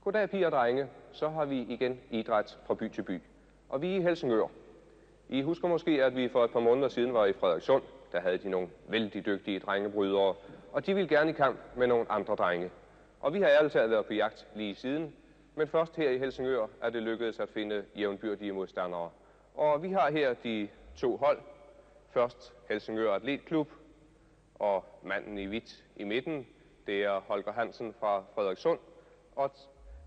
Goddag piger og drenge, så har vi igen idræt fra by til by. Og vi er i Helsingør. I husker måske, at vi for et par måneder siden var i Frederikssund. Der havde de nogle vældig dygtige drengebrydere, og de ville gerne i kamp med nogle andre drenge. Og vi har ærligt talt været på jagt lige siden, men først her i Helsingør er det lykkedes at finde jævnbyrdige modstandere. Og vi har her de to hold. Først Helsingør Atletklub, og manden i hvidt i midten, det er Holger Hansen fra Frederikssund, og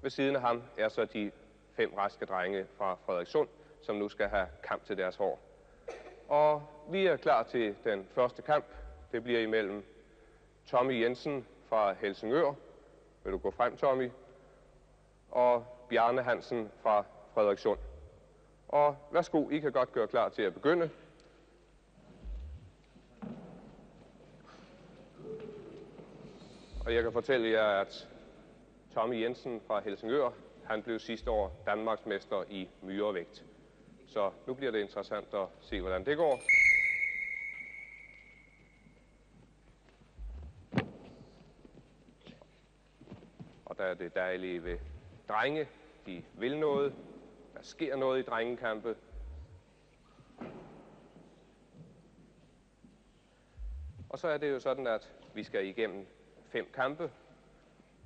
ved siden af ham er så de 5 raske drenge fra Frederikssund, som nu skal have kamp til deres hår. Og vi er klar til den første kamp. Det bliver imellem Tommy Jensen fra Helsingør. Vil du gå frem, Tommy? Og Bjarne Hansen fra Frederikssund. Og værsgo, I kan godt gøre klar til at begynde. Og jeg kan fortælle jer, at Tommy Jensen fra Helsingør, han blev sidste år Danmarksmester i myrevægt. Så nu bliver det interessant at se, hvordan det går. Og der er det dejlige ved drenge. De vil noget. Der sker noget i drengekampe. Og så er det jo sådan, at vi skal igennem 5 kampe.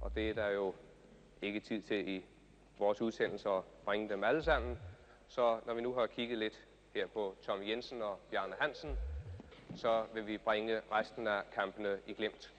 Og det er der jo ikke tid til i vores udsendelse at bringe dem alle sammen. Så når vi nu har kigget lidt her på Tommy Jensen og Bjarne Hansen, så vil vi bringe resten af kampene i glimt.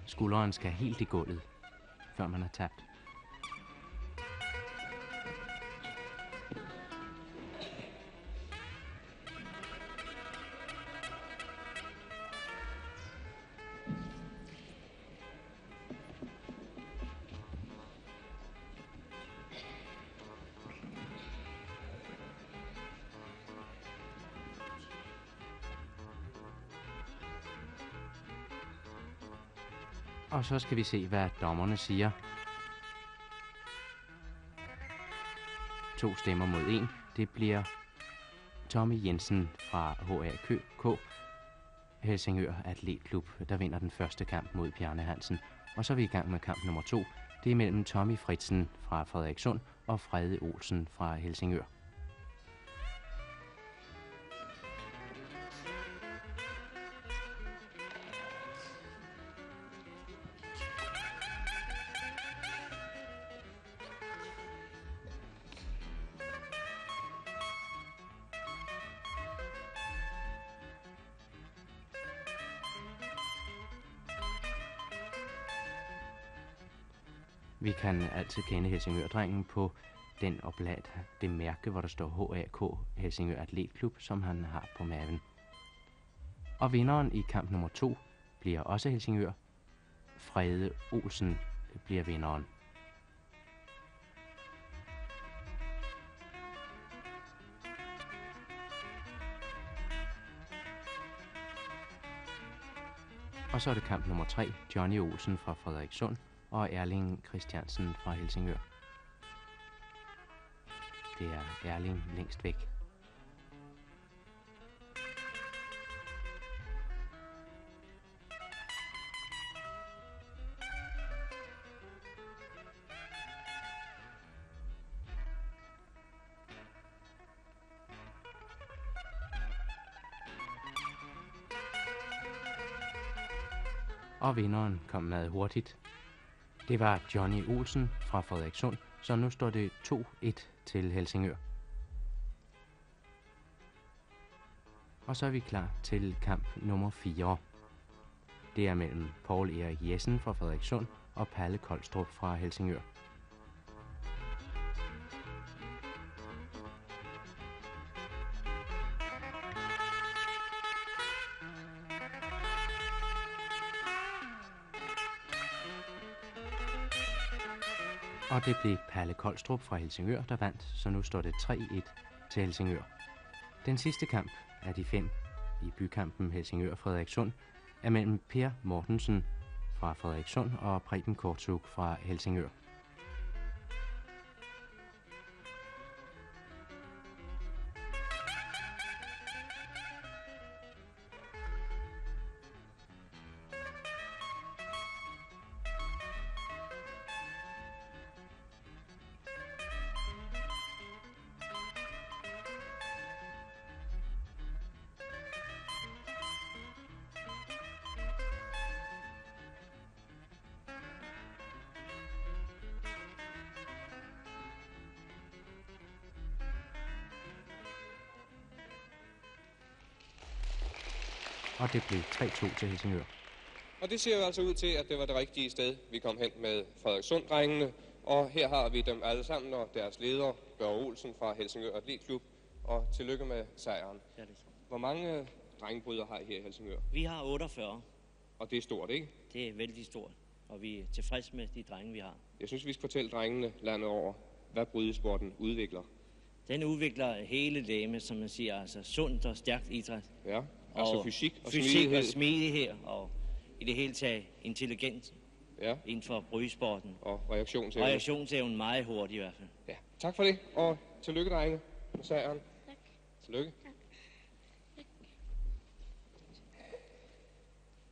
Skulderen skal helt i gulvet, før man har tabt. Og så skal vi se, hvad dommerne siger. 2 stemmer mod 1. Det bliver Tommy Jensen fra HAK, Helsingør Atletklub, der vinder den første kamp mod Bjarne Hansen. Og så er vi i gang med kamp nummer 2. Det er mellem Tommy Fritzen fra Frederikssund og Frede Olsen fra Helsingør. Vi kan altid kende Helsingør-drengen på den opladt, det mærke, hvor der står HAK, Helsingør Atletklub, som han har på maven. Og vinderen i kamp nummer 2 bliver også Helsingør. Frede Olsen bliver vinderen. Og så er det kamp nummer 3, Johnny Olsen fra Frederikssund og Erling Christiansen fra Helsingør. Det er Erling længst væk. Og vinderen kom meget hurtigt. Det var Johnny Olsen fra Frederikssund, så nu står det 2-1 til Helsingør. Og så er vi klar til kamp nummer 4. Det er mellem Poul Erik Jessen fra Frederikssund og Palle Kolstrup fra Helsingør. Og det blev Palle Kolstrup fra Helsingør, der vandt, så nu står det 3-1 til Helsingør. Den sidste kamp af de 5 i bykampen Helsingør-Frederikssund er mellem Per Mortensen fra Frederikssund og Preben Kortsuk fra Helsingør. Og det blev 3-2 til Helsingør. Og det ser jo altså ud til, at det var det rigtige sted, vi kom hen med Frederikssund-drengene. Og her har vi dem alle sammen og deres leder, Børge Olsen fra Helsingør Atletklub. Og tillykke med sejren. Ja, Hvor mange drengebryder har I her i Helsingør? vi har 48. Og det er stort, ikke? Det er vældig stort, og vi er tilfredse med de drenge, vi har. Jeg synes, vi skal fortælle drengene landet over, hvad brydesporten udvikler. Den udvikler hele lægemet, som man siger, altså sundt og stærkt idræt. Ja, altså fysik og smidighed. Og smidighed, og i det hele taget intelligens inden for brydesporten. Og reaktionsevne. Reaktionsevnen meget hurtigt i hvert fald. Ja, tak for det, og tillykke drenge med sejren. Tak. Tillykke.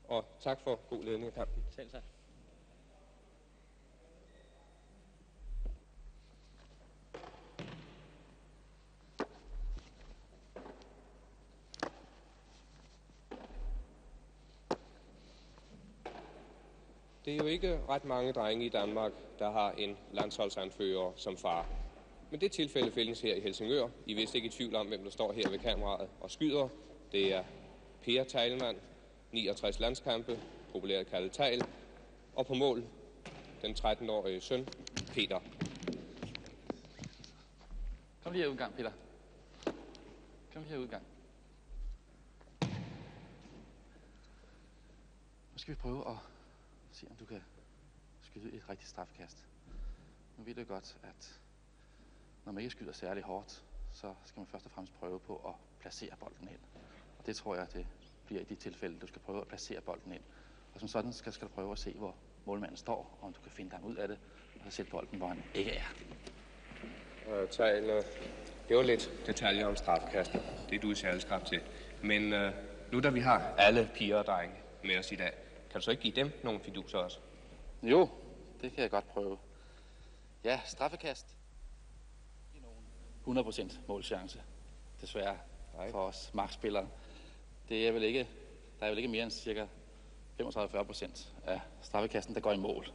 Og tak for god ledning af kampen. Selv tak. Det er jo ikke ret mange drenge i Danmark, der har en landsholdsanfører som far. Men det tilfælde findes her i Helsingør. I er vist ikke i tvivl om, hvem der står her ved kameraet og skyder. Det er Per Teilmann, 69 landskampe, populært kaldet Teil. Og på mål, den 13-årige søn, Peter. Kom lige her udgang, Peter. Kom lige her udgang. Nu skal vi prøve at se, om du kan skyde et rigtigt straffekast. Nu ved du godt, at når man ikke skyder særlig hårdt, så skal man først og fremmest prøve på at placere bolden ind. Og det tror jeg, det bliver i de tilfælde, du skal prøve at placere bolden ind. Og som sådan skal du prøve at se, hvor målmanden står, og om du kan finde ham ud af det, og så sætte bolden, hvor han ikke er. Teil, det var lidt detaljer om straffekastet. Det er du særlig skrab til. Men nu da vi har alle piger og drenge med os i dag, kan du så ikke give dem nogle fiduser også? Jo, det kan jeg godt prøve. Ja, straffekast. 100% målchance, desværre, for os markspillere. Det er vel ikke, der er vel ikke mere end cirka 35-40% af straffekasten, der går i mål.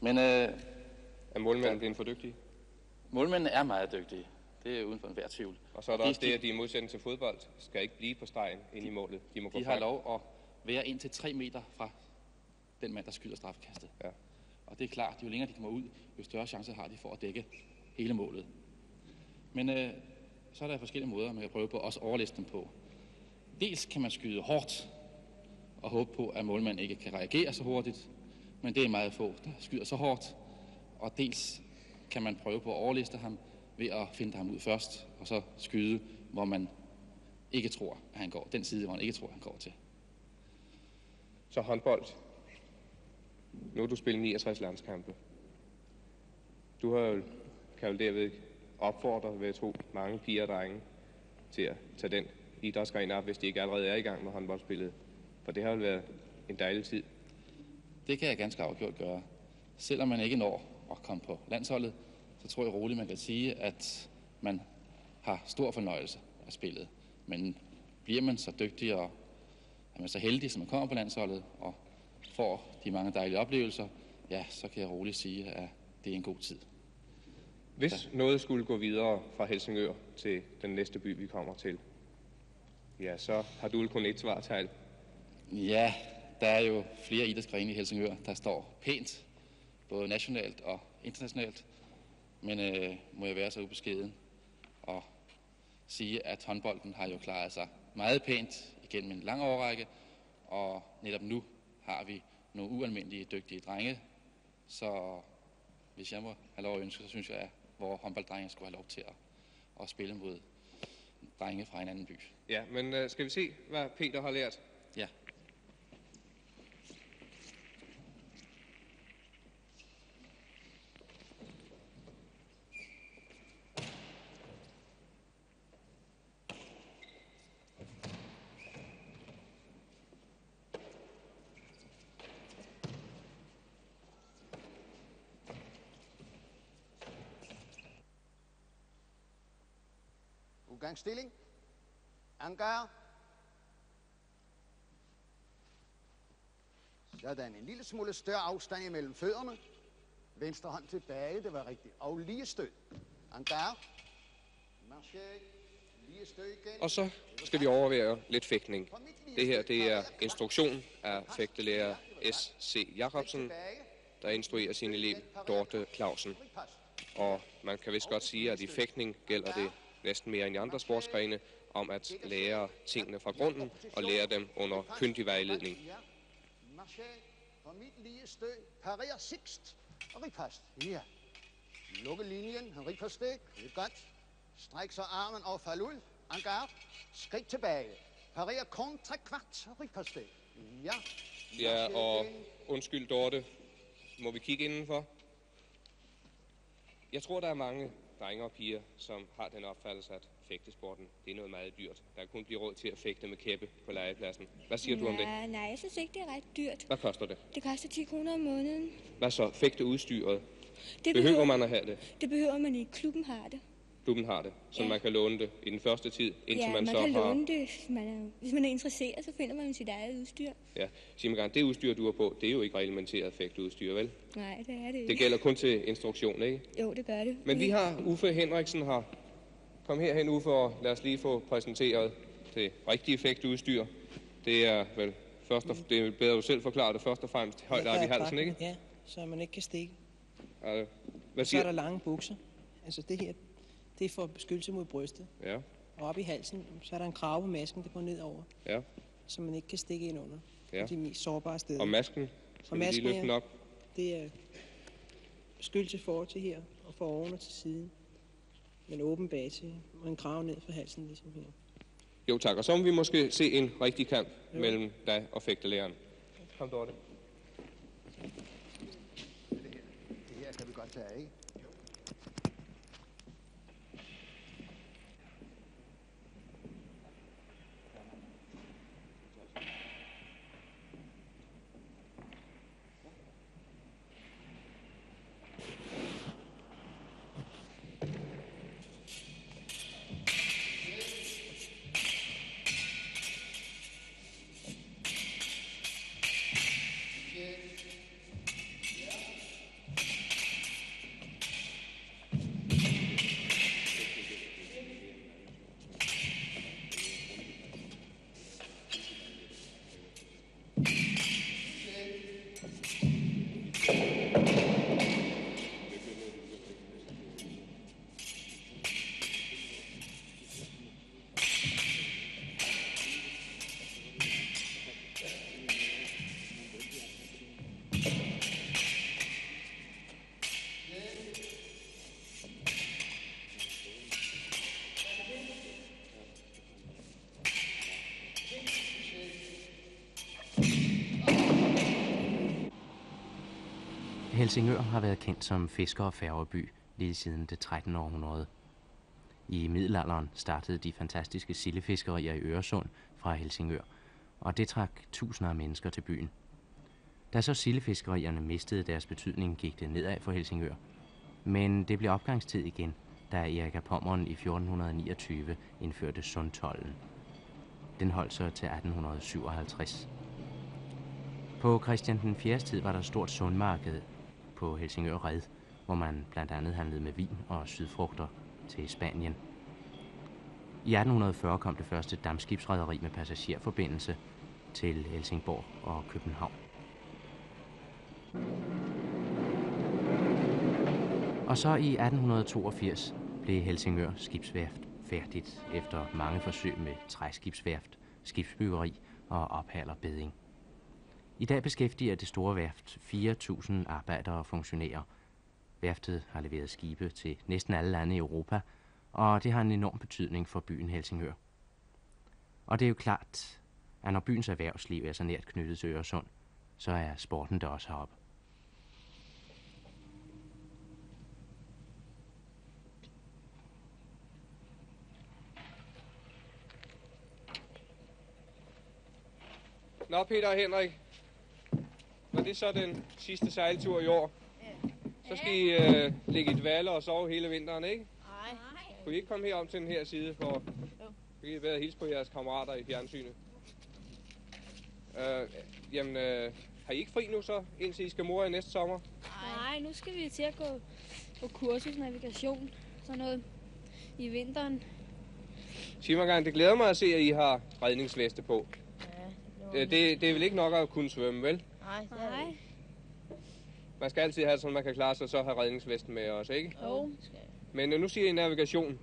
Men er målmanden blevet for dygtige? Målmændene er meget dygtige. Det er uden for enhver tvivl. Og så er der også det, at de i modsætning til fodbold skal ikke blive på stregen ind i målet. De har lov at være 1-3 meter fra den mand, der skyder straffekastet. Ja. Og det er klart, jo længere de kommer ud, jo større chance har de for at dække hele målet. Men så er der forskellige måder, man kan prøve på at også overlæse dem på. Dels kan man skyde hårdt og håbe på, at målmanden ikke kan reagere så hurtigt, men det er meget få, der skyder så hårdt. Og dels kan man prøve på at overliste ham ved at finde ham ud først, og så skyde, hvor man ikke tror, at han går. Den side, hvor man ikke tror, at han går til. Så håndbold. Nu har du spillet 69 landskampe. Du har jo, kan jo derved opfordre, vil jeg tro, mange piger og drenge til at tage den idrætsgren op, hvis de ikke allerede er i gang med håndboldspillet. For det har jo været en dejlig tid. Det kan jeg ganske afgjort gøre. Selvom man ikke når at komme på landsholdet, så tror jeg roligt, man kan sige, at man har stor fornøjelse af spillet. Men bliver man så dygtig og er man så heldig, som man kommer på landsholdet og får de mange dejlige oplevelser, ja, så kan jeg roligt sige, at det er en god tid. Hvis noget skulle gå videre fra Helsingør til den næste by, vi kommer til, ja, så har du kun et svar til. Ja, der er jo flere idrætsgrene i Helsingør, der står pænt, både nationalt og internationalt. Men må jeg være så ubeskeden og sige, at håndbolden har jo klaret sig meget pænt igennem en lang årrække, og netop nu har vi nogle ualmindelige dygtige drenge. Så hvis jeg må have lov at ønske, så synes jeg, at vores håndbolddrenge skulle have lov til at spille mod drenge fra en anden by. Ja, men skal vi se, hvad Peter har lært? Ja. Udgangsstilling. Anker. Sådan, en lille smule større afstand imellem fødderne. Venstre hånd tilbage, det var rigtigt. Og lige stød. Anker. Marché. Lige stød igen. Og så skal vi overvære lidt fægtning. Det her, det er instruktion af fægtelærer S.C. Jacobsen, der instruerer sin elev Dorte Clausen. Og man kan vist godt sige, at i fægtning gælder det næsten mere end i andre sportsgrene, om at lære tingene fra grunden og lære dem under kyndig vejledning. Marché på mit lige stød. Parer sikst. Og ripast. Ja. Lukke linjen. Ripast det. Det er godt. Stræk så armen og fald ud. Anker. Skridt tilbage. Parer kontra kvart. Ripast det. Ja. Ja, og undskyld Dorte, må vi kigge indenfor? Jeg tror, der er mange drenge og piger, som har den opfattelse, at fægtesporten, det er noget meget dyrt. Der kan kun blive råd til at fægte med kæppe på legepladsen. Hvad siger du om det? Nej, jeg synes ikke, det er ret dyrt. Hvad koster det? Det koster 10 kroner om måneden. Hvad så? Fægteudstyret? Behøver man at have det? Det behøver man ikke. Klubben har det. Klubben har det, så man kan låne det i den første tid, indtil man så har... Ja, man kan låne det. Hvis man er interesseret, så finder man sit eget udstyr. Ja, sig mig gerne, det udstyr, du har på, det er jo ikke reglementeret fægteudstyr, vel? Nej, det er det ikke. Det gælder kun til instruktion, ikke? Jo, det gør det. Men vi har Uffe Henriksen her. Kom herhen, Uffe, og lad os lige få præsenteret det rigtige fægteudstyr. Det er vel det er bedre, du selv forklare det først og fremmest højt op i halsen, ikke? Ja, så man ikke kan stikke. Hvad så er der lange bukser. Altså det her, det er for beskyttelse mod brystet. Ja. Og op i halsen, så er der en krave på masken, der går ned over. Ja. Så man ikke kan stikke ind under. Ja. De mest sårbare steder. Og masken? Skal vi lige løfte den op? Det er beskyttelse forud til her, og for oven og til siden. Men åben base, og en krave ned for halsen, ligesom her. Jo tak, og så må vi måske se en rigtig kamp mellem dig og fægtelæreren. Kom, Dorte. Det her kan vi godt tage, ikke? Helsingør har været kendt som fisker- og færgeby lige siden det 13. århundrede. I middelalderen startede de fantastiske sildefiskerier i Øresund fra Helsingør, og det trak tusinder af mennesker til byen. Da så sildefiskerierne mistede deres betydning, gik det nedad for Helsingør. Men det blev opgangstid igen, da Erik af Pommern i 1429 indførte sundtolden. Den holdt sig til 1857. På Christian den 4. tid var der stort sundmarked på Helsingør Red, hvor man blandt andet handlede med vin og sydfrugter til Spanien. I 1840 kom det første dampskibsrederi med passagerforbindelse til Helsingborg og København. Og så i 1882 blev Helsingør Skibsværft færdigt efter mange forsøg med træskibsværft, skibsbyggeri og ophalerbeding. I dag beskæftiger det store værft 4.000 arbejdere og funktionærer. Værftet har leveret skibe til næsten alle lande i Europa, og det har en enorm betydning for byen Helsingør. Og det er jo klart, at når byens erhvervsliv er så nært knyttet til Øresund, så er sporten der også heroppe. Nå, Peter og Henrik. Var det så den sidste sejltur i år? Ja. Så skal I ligge i dvaler og sove hele vinteren, ikke? Nej. Kunne I ikke komme herom til den her side, for vi kan være hilse på jeres kammerater i fjernsynet? Har I ikke fri nu så, indtil I skal mor næste sommer? Nej, nu skal vi til at gå på kursus navigation, sådan noget i vinteren. Sig mig gang, det glæder mig at se, at I har redningsveste på. Ja, det er vel ikke nok at kunne svømme, vel? Nej. Man skal altid have sådan, man kan klare sig, så have redningsvesten med os, ikke? Jo. Men nu siger I navigation.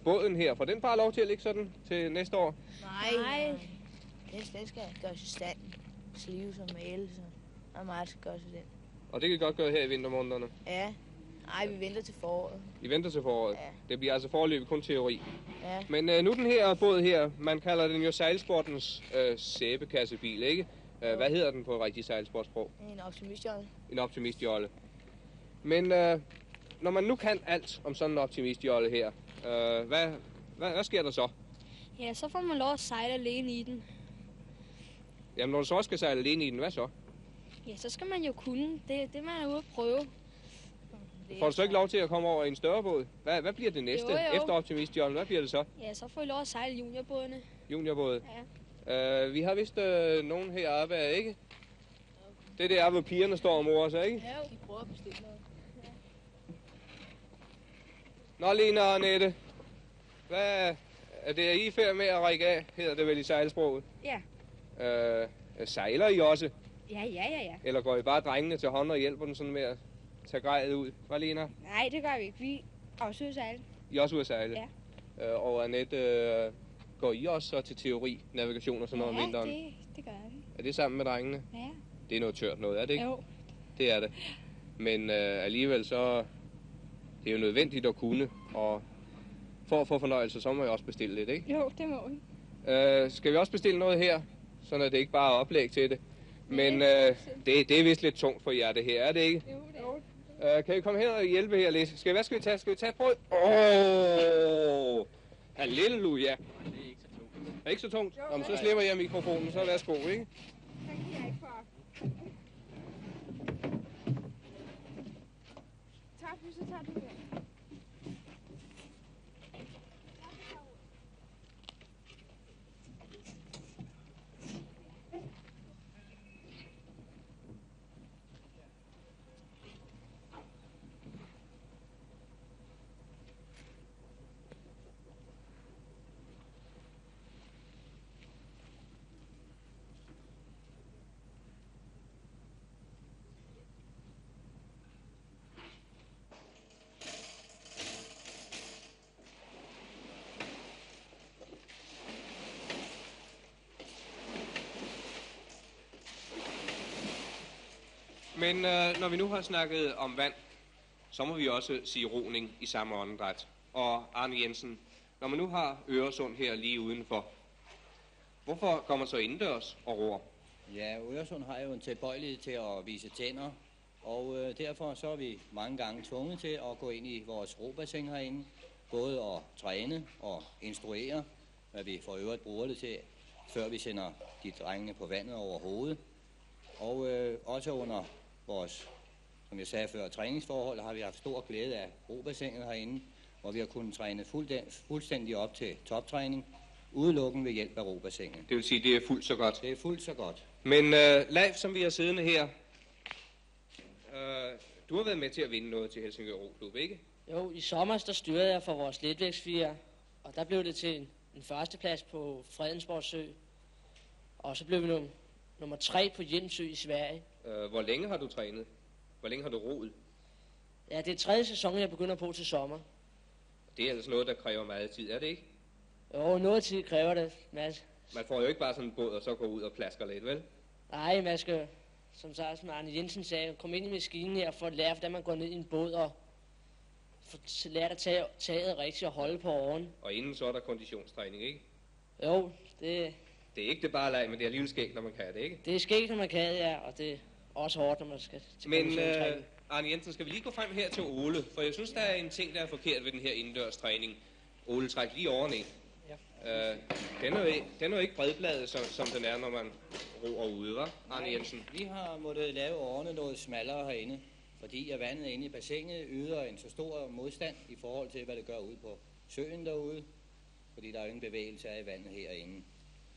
Båden her, får den bare lov til at ligge sådan til næste år? Nej. Den skal gøres i stand. Slives og male, så der er meget, der skal gøres i den. Og det kan I godt gøre her i vintermånederne? Ja. Nej, vi venter til foråret. I venter til foråret? Ja. Det bliver altså foreløbig kun teori. Ja. Men nu den her båd her, man kalder den jo sejlsportens sæbekassebil, ikke? Hvad hedder den på rigtig sejlsportsprog? En optimistjolle. En optimistjolle. Men når man nu kan alt om sådan en optimistjolle her, hvad sker der så? Ja, så får man lov at sejle alene i den. Jamen, når du så også skal sejle alene i den, hvad så? Ja, så skal man jo kunne. Det man er ude at prøve. Får du så ikke lov til at komme over i en større båd? Hvad bliver det næste Jo. efter optimistjollen? Hvad bliver det så? Ja, så får I lov at sejle juniorbådene. Juniorbåde? Ja. Vi har vist nogen heroppe af, ikke? Det der, hvor pigerne står og morer sig, ikke? Ja, de prøver at bestille noget. Nå, Lena og Annette. Hvad er det, I er færd med at række af, hedder det vel i sejlsproget? Ja. Sejler I også? Ja. Eller går I bare drengene til hånd og hjælper dem sådan med at tage grejet ud? Hvad, Lena? Nej, det gør vi ikke. Vi er også ude at sejle. I er også ude at sejle? Ja. Og Annette, går I også så til teori, navigation og sådan noget om vinteren? Ja, det gør vi. Er det sammen med drengene? Ja. Det er noget tørt noget, er det ikke? Jo. Det er det. Men alligevel så, det er jo nødvendigt at kunne, og for at få fornøjelse, så må jeg også bestille lidt, ikke? Jo, det må vi. Skal vi også bestille noget her, sådan at det ikke bare er oplæg til det? Men det er vist lidt tungt for jer det her, er det ikke? Jo, det er. Kan I komme her og hjælpe her lidt? Hvad skal vi tage? Skal vi tage et brød? Halleluja. Det er ikke så tungt. Nå, men så slipper jeg mikrofonen, så værsgo, ikke? Så tager du her. Men når vi nu har snakket om vand, så må vi også sige roning i samme åndedræt. Og Arne Jensen, når man nu har Øresund her lige udenfor, hvorfor kommer man så indendørs og roer? Ja, Øresund har jo en tilbøjelighed til at vise tænder, og derfor så er vi mange gange tvunget til at gå ind i vores robassin herinde. både at træne og instruere, hvad vi for øvrigt bruger det til, før vi sender de drengene på vandet over hovedet. Og også under vores, som jeg sagde før, træningsforhold har vi haft stor glæde af robassinet herinde, hvor vi har kunnet træne fuldstændig op til toptræning, udelukkende ved hjælp af robassinet. Det vil sige, det er fuldt så godt? Det er fuldt så godt. Men Leif, som vi har siddende her, du har været med til at vinde noget til Helsingør Roklub, ikke? Jo, i sommer der styrede jeg for vores letvægtsfirer, og der blev det til en førsteplads på Fredensborg Sø. Og så blev vi nummer 3 på Jensø i Sverige. Hvor længe har du trænet? Hvor længe har du roet? Ja, det er 3. sæson, jeg begynder på til sommer. Det er altså noget, der kræver meget tid, er det ikke? Jo, noget tid kræver det, Mads. Man får jo ikke bare sådan en båd, og så gå ud og plasker lidt, vel? Nej, man skal, som Arne Jensen sagde, komme ind i maskinen her for at lære, hvordan man går ned i en båd og lære at tage taget rigtigt og holde på åren. Og inden så er der konditionstræning, ikke? Jo, det... Det er ikke det bare leg, men det er alligevel skægt, når man kan det, ikke? Det er skægt, når man kan, ja, og det er også hårdt, når man skal til konditionstræning. Arne Jensen, skal vi lige gå frem her til Ole? For jeg synes, der er en ting, der er forkert ved den her indendørstræning. Ole, træk lige over ned. Ja. Den er jo ikke bredbladet, som den er, når man roer ude, hva', Arne Jensen? Vi har måttet lave årene noget smallere herinde, fordi at vandet inde i bassinet yder en så stor modstand i forhold til, hvad det gør ude på søen derude. Fordi der er jo ingen bevægelse af i vandet herinde.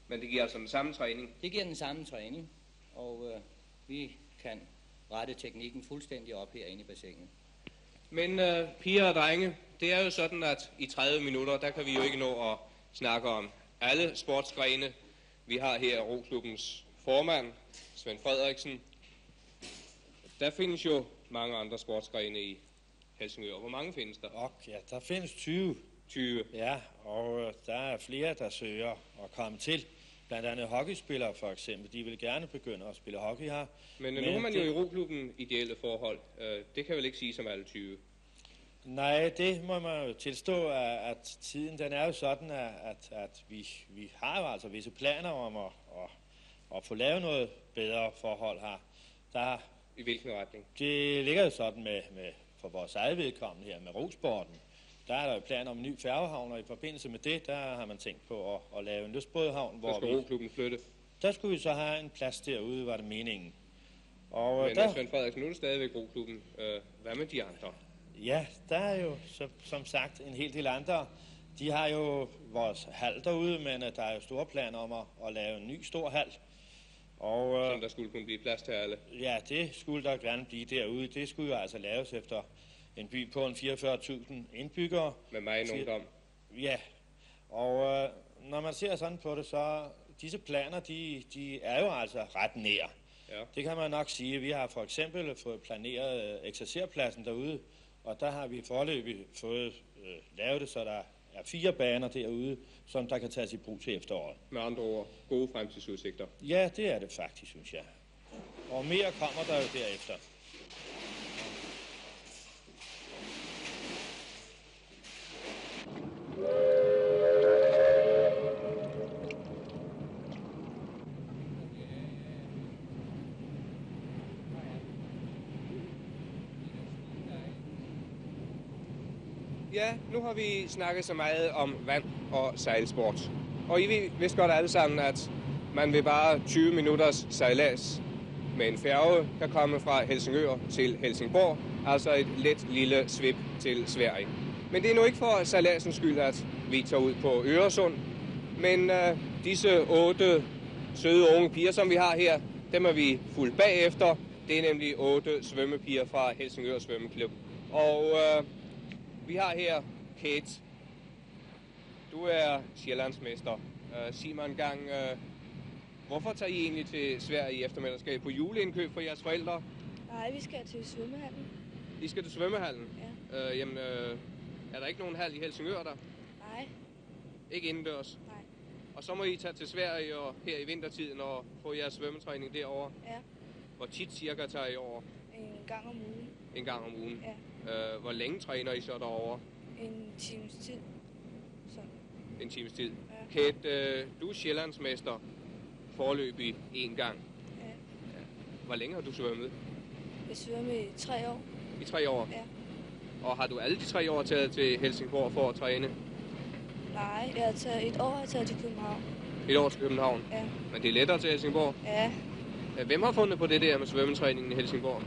Men det giver altså den samme træning? Det giver den samme træning, og vi kan rette teknikken fuldstændig op herinde i bassinet. Men piger og drenge, det er jo sådan, at i 30 minutter, der kan vi jo ikke nå at snakke om alle sportsgrene. Vi har her Roklubbens formand, Svend Frederiksen. Der findes jo mange andre sportsgrene i Helsingør. Hvor mange findes der? Ja, der findes 20. 20? Ja, og der er flere, der søger at komme til. Blandt andet hockeyspillere for eksempel. De vil gerne begynde at spille hockey her. Men nu er man jo i Roklubben ideelle forhold. Det kan vel ikke sige som alle 20? Nej, det må man jo tilstå, at tiden den er jo sådan, at vi har jo altså visse planer om at få lavet noget bedre forhold her. I hvilken retning? Det ligger jo sådan med for vores eget vedkommende her med rosporten. Der er der jo planer om en ny færgehavn, og i forbindelse med det, der har man tænkt på at lave en lystbådehavn. Hvor skal Roklubben flytte? Der skulle vi så have en plads derude, var det meningen. Og men Svend Frederiksen, nu er det stadigvæk Roklubben. Hvad med de andre? Ja, der er jo som sagt en hel del andre. De har jo vores hal derude, men der er jo store planer om at lave en ny stor hal. Og, som der skulle kunne blive plads til alle? Ja, det skulle der gerne blive derude. Det skulle jo altså laves efter en by på en 44.000 indbyggere. Med mig en ungdom? Ja, og når man ser sådan på det, så disse planer, de er jo altså ret nær. Ja. Det kan man nok sige. Vi har for eksempel fået planeret eksercerpladsen derude, og der har vi foreløbig fået lavet det, så der er 4 baner derude, som der kan tages i brug til efteråret. Med andre ord, gode fremtidsudsigter? Ja, det er det faktisk, synes jeg. Og mere kommer der jo derefter. Ja, nu har vi snakket så meget om vand og sejlsport. Og I ved vist godt alle sammen, at man ved bare 20 minutters sejlads med en færge kan komme fra Helsingør til Helsingborg, altså et let lille svip til Sverige. Men det er nu ikke for sejladsens skyld, at vi tager ud på Øresund, men disse 8 søde unge piger, som vi har her, dem er vi fuldt bagefter. Det er nemlig 8 svømmepiger fra Helsingør Svømmeklub. Og vi har her Kate. Du er sjællandsmester. Sig mig en gang, hvorfor tager I egentlig til Sverige i eftermiddag? Skal I på juleindkøb for jeres forældre? Nej, vi skal til svømmehallen. I skal til svømmehallen? Ja. Jamen, er der ikke nogen hal i Helsingør der? Nej. Ikke indendørs? Nej. Og så må I tage til Sverige og her i vintertiden og få jeres svømmetræning derovre? Ja. Hvor tit cirka tager I over? En gang om ugen. En gang om ugen? Ja. Hvor længe træner I så derovre? En times tid. Så. En times tid? Ja. Kate, du er sjællandsmester foreløbig 1 gang. Ja. Hvor længe har du svømmet? Jeg svømmer i 3 år. I 3 år? Ja. Og har du alle de 3 år taget til Helsingborg for at træne? Nej, jeg har taget et år til København. Et år til København? Ja. Men det er lettere til Helsingborg? Ja. Hvem har fundet på det der med svømmetræningen i Helsingborg?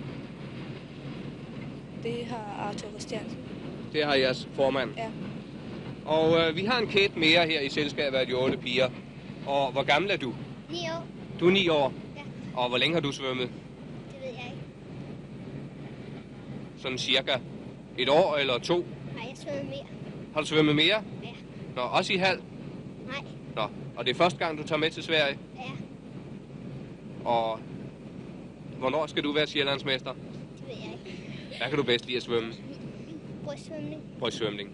Det har Arthur Christiansen. Det har jeres formand? Ja. Og vi har en kæde mere her i selskabet af de 8 piger. Og hvor gammel er du? 9 år. Du er 9 år? Ja. Og hvor længe har du svømmet? Det ved jeg ikke. Sådan cirka 1 år eller 2? Nej, jeg svømmer mere. Har du svømmet mere? Ja. Nå, også i halv? Nej. Nå, og det er første gang, du tager med til Sverige? Ja. Og hvornår skal du være sjællandsmester? Det ved jeg ikke. Hvad kan du bedst lide at svømme? Brystsvømning. Brystsvømning.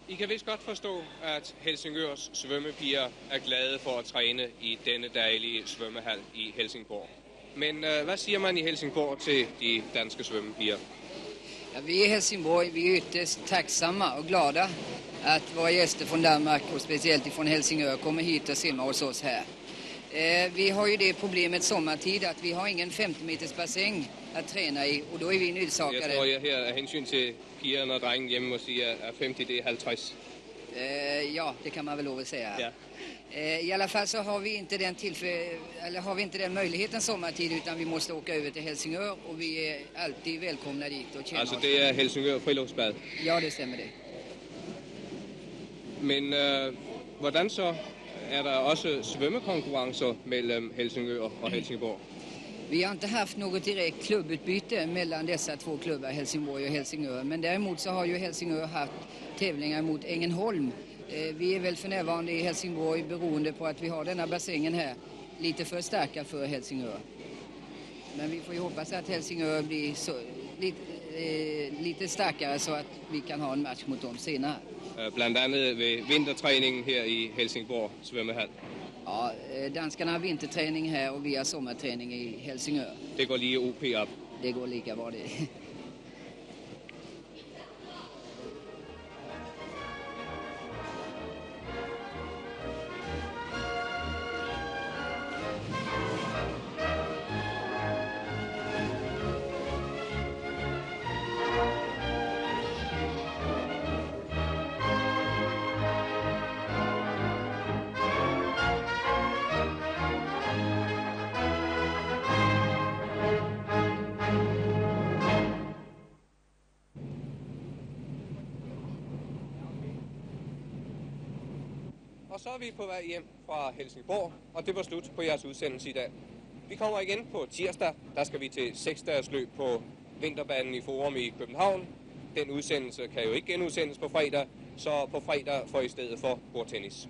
I kan vist godt forstå, at Helsingørs svømmepiger er glade for at træne i denne dejlige svømmehal i Helsingborg. Men hvad siger man i Helsingborg til de danske svømmepiger? Ja, vi i Helsingborg vi är ytterst tacksamma och glada att våra gäster från Danmark och speciellt från Helsingör kommer hit och simmar hos oss här. Vi har ju det problemet sommartid att vi har ingen 50 meters bassäng att träna i och då är vi nödsakade. Jeg tror, jeg her af hensyn til pigerne og drengen hjemme må sige, at 50 det er 50. Ja, det kan man väl lov att säga. Ja. I alla fall så har vi inte den möjligheten sommartid utan vi måste åka över till Helsingör och vi är alltid välkomna dit och känna Altså oss. det er Helsingør Friluftsbad? Ja, det stämmer det. Men hvordan så? Er der også svømmekonkurrencer mellem Helsingør och Helsingborg? Vi har inte haft något direkt klubbutbyte mellan dessa 2 klubbar, Helsingborg och Helsingör. Men däremot så har ju Helsingör haft tävlingar mot Ängelholm. Vi är väl för närvarande i Helsingborg beroende på att vi har denna bassängen här lite för starka för Helsingör. Men vi får ju hoppas att Helsingör blir lite starkare så att vi kan ha en match mot dem senare. Blandt andet ved vintertræningen her i Helsingborg svømmehal. Ja, danskarna har vinterträning här och vi har sommarträning i Helsingör. Det går lige OP op. Det går lika bra det. Og så er vi på vej hjem fra Helsingborg, og det var slut på jeres udsendelse i dag. Vi kommer igen på tirsdag. Der skal vi til 6-dages løb på vinterbanen i Forum i København. Den udsendelse kan jo ikke genudsendes på fredag, så på fredag får I stedet for bordtennis.